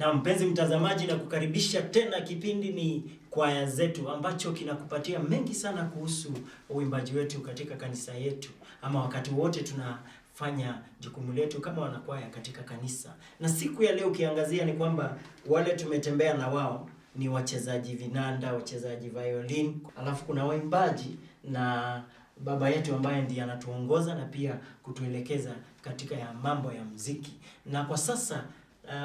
Na mpenzi mtazamaji, na kukaribisha tena, kipindi ni Kwaya Zetu ambacho kinakupatia mengi sana kuhusu uimbaji wetu katika kanisa yetu, ama wakati wote tunafanya jukumu letu kama wanakwaya katika kanisa. Na siku ya leo ukiangazia ni kwamba wale tumetembea na wao ni wachezaji vinanda, wachezaji violin, alafu kuna waimbaji na baba yetu ambaye ndiye anatuongoza na pia kutuelekeza katika ya mambo ya muziki. Na kwa sasa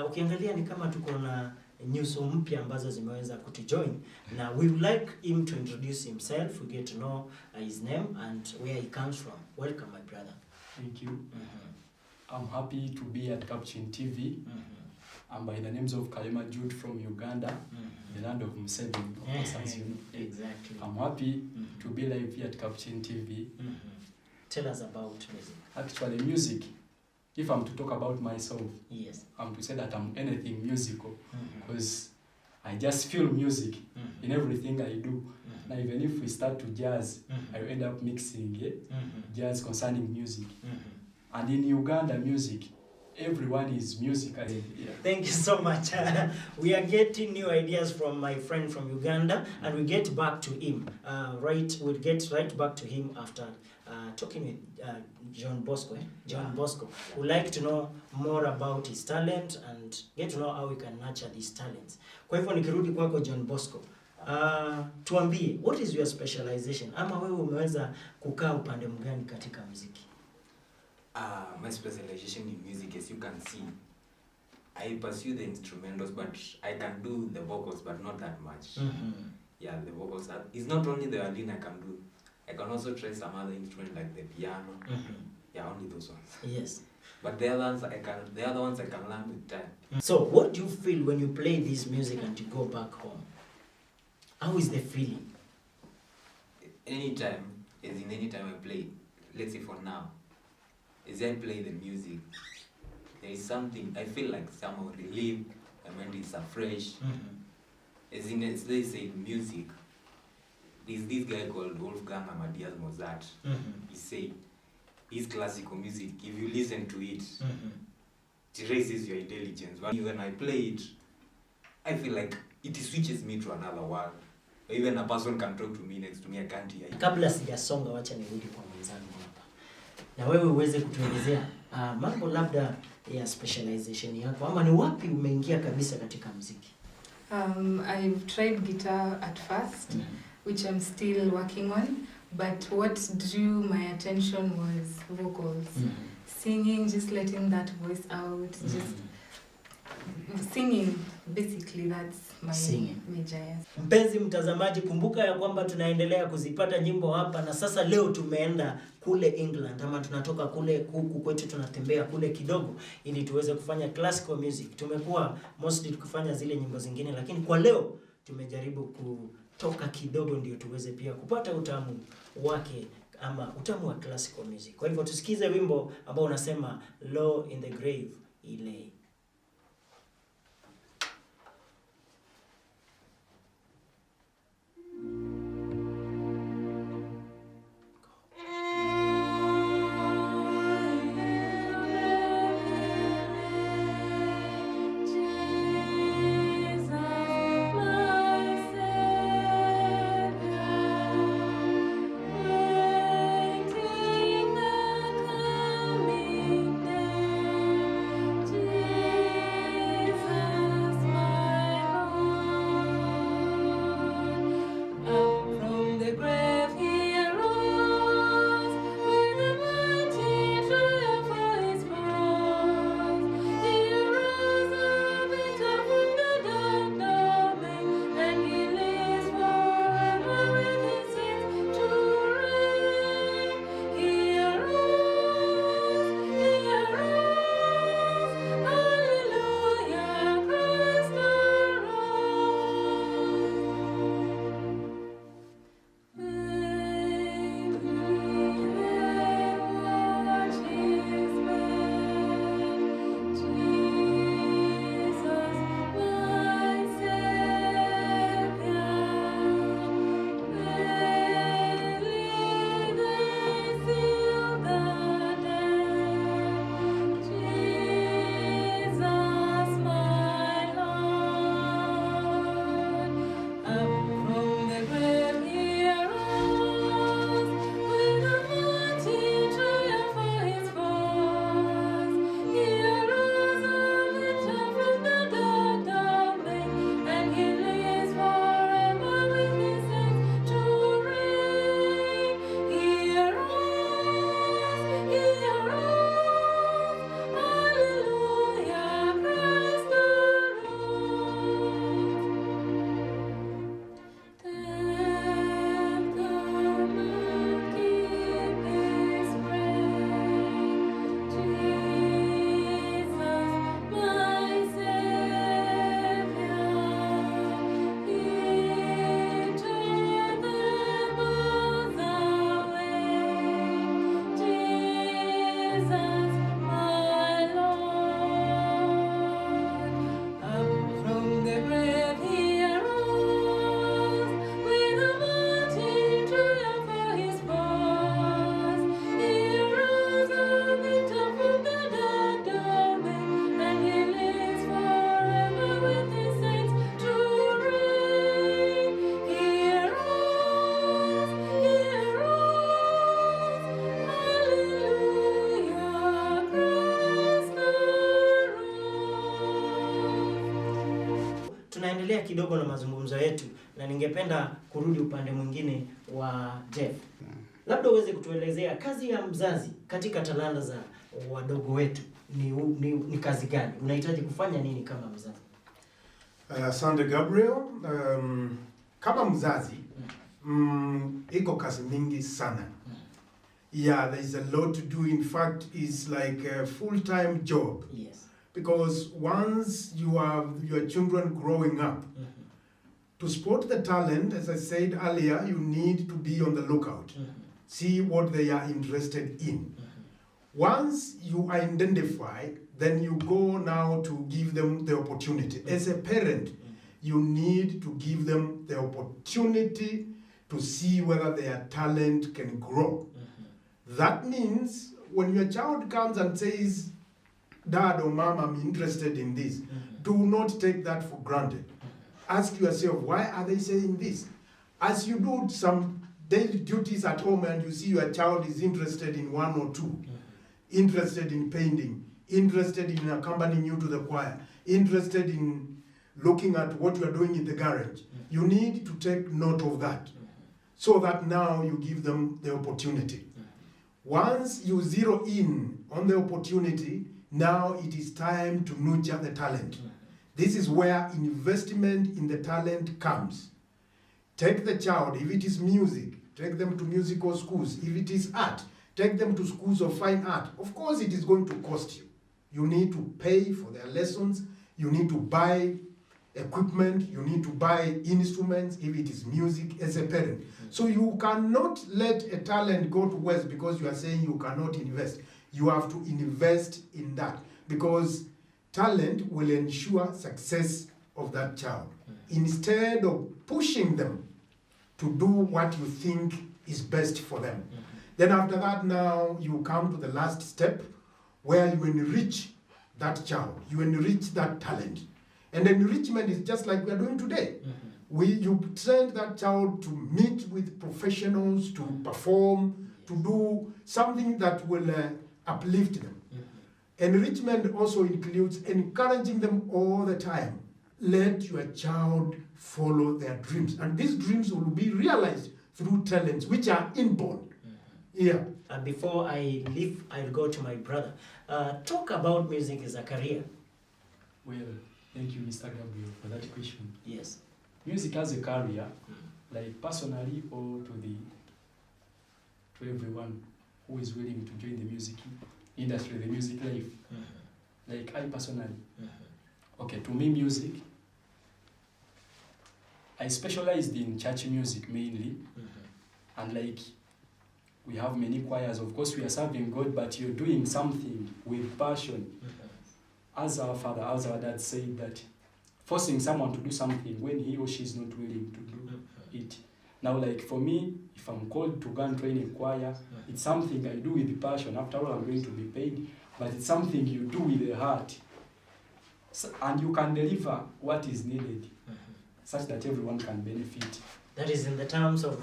ukiangalia ni kama tuko na nyuso mpya ambazo zimeweza kutujoin, na we would like him to introduce himself. We get to know his name and where he comes from. Welcome, my brother. Thank you. I'm happy to be at Capuchin TV. I'm by the names of Kalema Jude from Uganda, the land of Museveni. Exactly. I'm happy to be live here at Capuchin TV. Tell us about music. Actually, music, if I'm to talk about myself, Yes. I'm to say that I'm anything musical, because I just feel music in everything I do. Now, even if we start to jazz, I end up mixing jazz concerning music. And in Uganda, music, everyone is musical. Yeah. Thank you so much. We are getting new ideas from my friend from Uganda, and we get back to him. We'll get right back to him after talking with John Bosco. John Bosco. We'd like to know more about his talent and get to know how we can nurture these talents. Kwa hivyo nikirudi kwako John Bosco, tuambie, what is your specialization? Ama wewe umeweza kukaa upande mgani katika muziki? My specialization in music, as you can see, I pursue the instrumentals, but I can do the vocals, but not that much. Yeah, the vocals it's not only the violin I can do. I can also try some other instrument like the piano. Yeah, only those ones. Yes. But the other ones I can learn with time. So, what do you feel when you play this music and you go back home? How is the feeling? Anytime I play, let's say for now, as I play the music, there is something, I feel like somehow relieved, my mind is fresh. As they say in music, there's this guy called Wolfgang Amadeus Mozart. He say, his classical music, if you listen to it, it raises your intelligence. But when I play it, I feel like it switches me to another world. Even a person can talk to me next to me, I can't hear it. Kabla sijasonga, wacha nirudi kwa mwenzangu hapa, na wewe uweze kutuelezea mambo labda ya specialization yako, ama ni wapi umeingia kabisa katika muziki? I've tried guitar at first, which I'm still working on, but what drew my attention was vocals. Singing, just letting that voice out, just singing, basically that's my major. Yes. Mpenzi mtazamaji, kumbuka ya kwamba tunaendelea kuzipata nyimbo hapa, na sasa leo tumeenda kule England, ama tunatoka kule huku kwetu tunatembea kule kidogo ili tuweze kufanya classical music. Tumekuwa mostly tukifanya zile nyimbo zingine, lakini kwa leo tumejaribu kutoka kidogo ndio tuweze pia kupata utamu wake, ama utamu wa classical music. Kwa hivyo tusikize wimbo ambao unasema Low in the Grave ile. Coming down. tunaendelea kidogo na mazungumzo yetu, na ningependa kurudi upande mwingine wa Jeff. Labda uweze kutuelezea kazi ya mzazi katika talanta za wadogo wetu ni kazi gani? Unahitaji kufanya nini kama mzazi? Asante Gabriel. Kama mzazi, iko kazi mingi sana. Yeah, there is a lot to do. In fact, it's like a full-time job. Yes. Because once you have your children growing up, to spot the talent, as I said earlier, you need to be on the lookout. See what they are interested in. Once you identify, then you go now to give them the opportunity. As a parent, you need to give them the opportunity to see whether their talent can grow. That means when your child comes and says, Dad or Mom, I'm interested in this, do not take that for granted. Ask yourself, why are they saying this? As you do some daily duties at home and you see your child is interested in one or two, interested in painting, interested in accompanying you to the choir, interested in looking at what you are doing in the garage, you need to take note of that so that now you give them the opportunity. Once you zero in on the opportunity, now it is time to nurture the talent. This is where investment in the talent comes. Take the child, if it is music, take them to musical schools. If it is art, take them to schools of fine art. Of course, it is going to cost you. You need to pay for their lessons. You need to buy equipment. You need to buy instruments, if it is music, as a parent. So you cannot let a talent go to waste because you are saying you cannot invest. You have to invest in that because talent will ensure success of that child. Instead of pushing them to do what you think is best for them. Then after that, now you come to the last step where you enrich that child. You enrich that talent. And enrichment is just like we are doing today. You train that child to meet with professionals, to perform, to do something that will uplift them. Enrichment also includes encouraging them all the time. Let your child follow their dreams. And these dreams will be realized through talents, which are inborn. Yeah. And before I leave, I'll go to my brother. Talk about music as a career. Well, thank you, Mr. Gabriel, for that question. Yes. Music as a career, like personally or to everyone who is willing to join the music industry, the music life. Like I personally, okay, to me music, I specialized in church music mainly, and like we have many choirs. Of course, we are serving God, but you're doing something with passion. As our father, as our dad said that forcing someone to do something when he or she is not willing to do it. Now, like for me, if I'm called to go and train a choir, it's something I do with passion. After all, I'm going to be paid, but it's something you do with the heart. So, and you can deliver what is needed, such that everyone can benefit. That is in terms of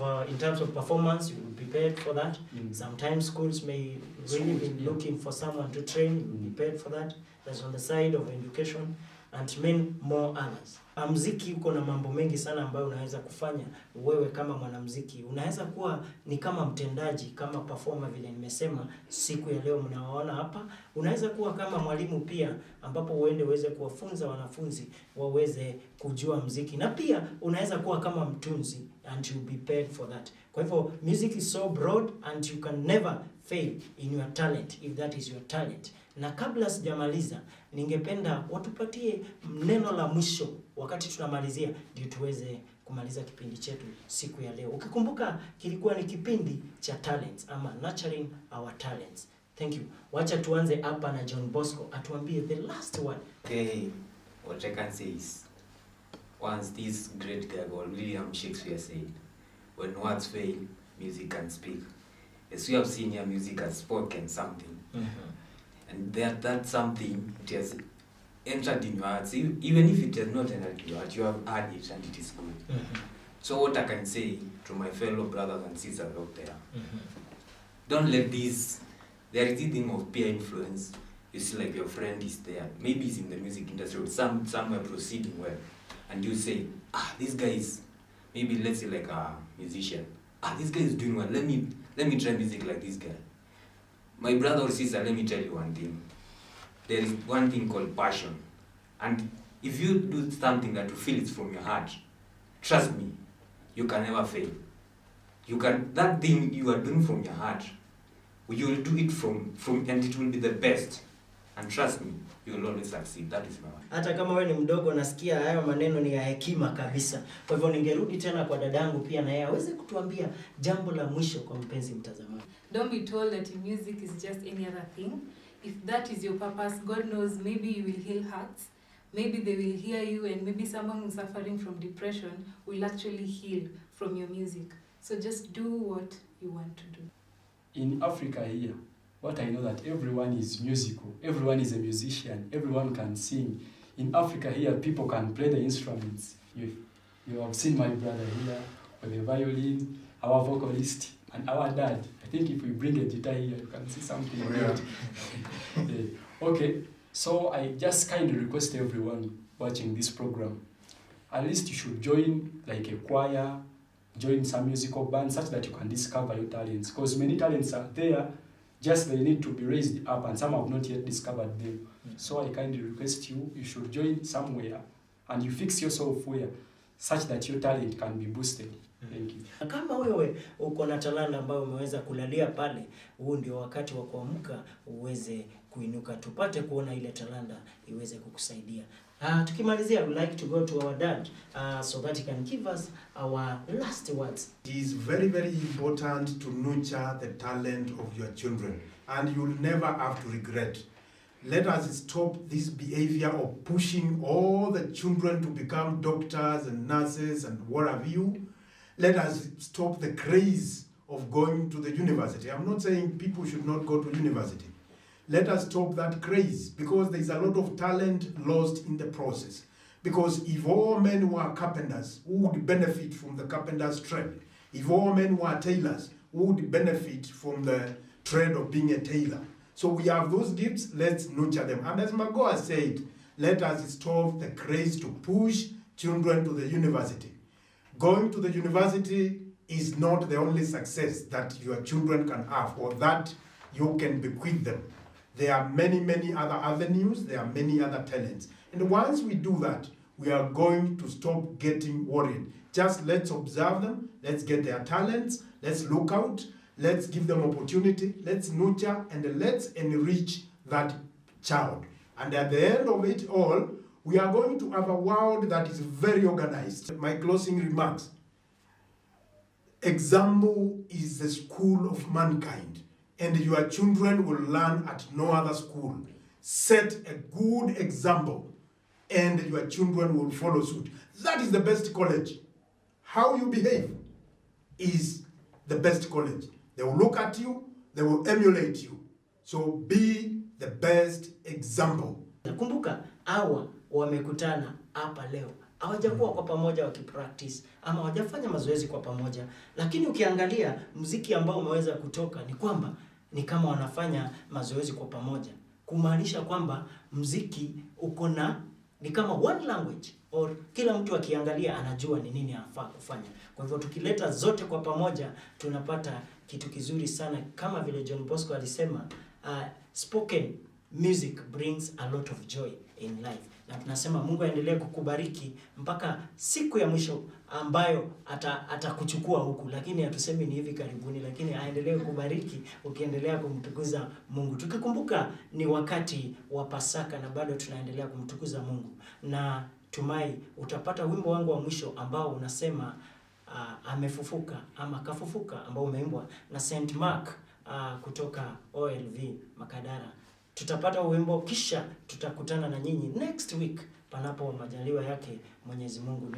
performance, you will be paid for that. Sometimes schools may really be looking for someone to train, you will be paid for that. That's on the side of education and many more others. Muziki uko na mambo mengi sana ambayo unaweza kufanya wewe kama mwanamuziki. Unaweza kuwa ni kama mtendaji, kama performer vile nimesema siku ya leo mnawaona hapa. Unaweza kuwa kama mwalimu pia ambapo uweze kuwafunza wanafunzi waweze kujua muziki. Na pia unaweza kuwa kama mtunzi and you'll be paid for that. Kwa hivyo music is so broad and you can never fail in your talent if that is your talent. Na kabla sijamaliza, ningependa watupatie neno la mwisho wakati tunamalizia ndio tuweze kumaliza kipindi chetu siku ya leo. Ukikumbuka kilikuwa ni kipindi cha talents ama nurturing our talents. Thank you. Wacha tuanze hapa na John Bosco atuambie the last word. Okay, what I can say is once this great guy William Shakespeare said, when words fail, music can speak. As we have seen here, music has spoken something. And that something, it has entered in your heart. Even if it has not entered in your heart, you have heard it and it is good. So what I can say to my fellow brothers and sisters out there, don't let this, there is a thing of peer influence. You see like your friend is there, maybe he's in the music industry or somewhere proceeding well. and you say, this guy is, maybe let's say like a musician, this guy is doing well, let me try music like this guy. My brother or sister, let me tell you one thing. There is one thing called passion. And if you do something that you feel it's from your heart, trust me, you can never fail. That thing you are doing from your heart, you will do it from and it will be the best. And trust me, you will always succeed. That is my word. Hata kama wewe ni mdogo, nasikia hayo maneno ni ya hekima kabisa. Kwa hivyo ningerudi tena kwa dadangu pia na yeye aweze kutuambia jambo la mwisho kwa mpenzi mtazamaji. Don't be told that music is just any other thing. If that is your purpose, God knows, maybe you will heal hearts. Maybe they will hear you, and maybe someone who's suffering from depression will actually heal from your music. So just do what you want to do. In Africa here, what I know that everyone is musical, everyone is a musician, everyone can sing. In Africa here, people can play the instruments. You have seen my brother here with the violin, our vocalist, and our dad. I think if we bring a guitar here, you can see something. Okay, so I just kindly request everyone watching this program, at least you should join like a choir, join some musical band such that you can discover your talents. Because many talents are there, just they need to be raised up, and some have not yet discovered them. So I kindly request you should join somewhere and you fix yourself where, such that your talent can be boosted. Thank you. Kama wewe uko na talanta ambayo umeweza kulalia pale, huu ndio wakati wa kuamka uweze kuinuka, tupate kuona ile talanta iweze kukusaidia. Tukimalizia, I would like to go to our dad so that he can give us our last words. It is very, very important to nurture the talent of your children, and you'll never have to regret. Let us stop this behavior of pushing all the children to become doctors and nurses and what have you. Let us stop the craze of going to the university. I'm not saying people should not go to university. Let us stop that craze, because there is a lot of talent lost in the process. Because if all men were carpenters, who would benefit from the carpenter's trade? If all men were tailors, who would benefit from the trade of being a tailor? So we have those gifts, let's nurture them. And as Magoa said, let us stop the craze to push children to the university. Going to the university is not the only success that your children can have or that you can bequeath them. There are many, many other avenues, there are many other talents. And once we do that, we are going to stop getting worried. Just let's observe them, let's get their talents, let's look out, let's give them opportunity, let's nurture, and let's enrich that child. And at the end of it all, we are going to have a world that is very organized. My closing remarks. Example is the school of mankind, and your children will learn at no other school. Set a good example, and your children will follow suit. That is the best college. How you behave is the best college. They will look at you, they will emulate you. So be the best example. Nakumbuka hawa wamekutana hapa leo, hawajakuwa kwa pamoja wakipractice ama hawajafanya mazoezi kwa pamoja, lakini ukiangalia muziki ambao umeweza kutoka ni kwamba ni kama wanafanya mazoezi kwa pamoja, kumaanisha kwamba muziki uko na ni kama one language, or kila mtu akiangalia anajua ni nini anafaa kufanya. Kwa hivyo tukileta zote kwa pamoja tunapata kitu kizuri sana, kama vile John Bosco alisema, spoken music brings a lot of joy in life. Na tunasema Mungu aendelee kukubariki mpaka siku ya mwisho ambayo atakuchukua huku, lakini hatusemi ni hivi karibuni, lakini aendelee kukubariki ukiendelea kumtukuza Mungu. Tukikumbuka ni wakati wa Pasaka na bado tunaendelea kumtukuza Mungu. Na tumai utapata wimbo wangu wa mwisho ambao unasema amefufuka ama kafufuka, ambao umeimbwa na Saint Mark kutoka OLV Makadara. Tutapata wimbo kisha tutakutana na nyinyi next week panapo majaliwa yake Mwenyezi Mungu.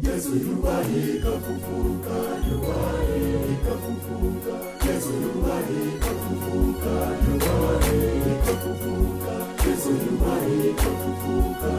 Yesu yuwahi kafufuka, yuwahi kafufuka. Yesu yuwahi kafufuka, yuwahi kafufuka. Yesu yuwahi kafufuka,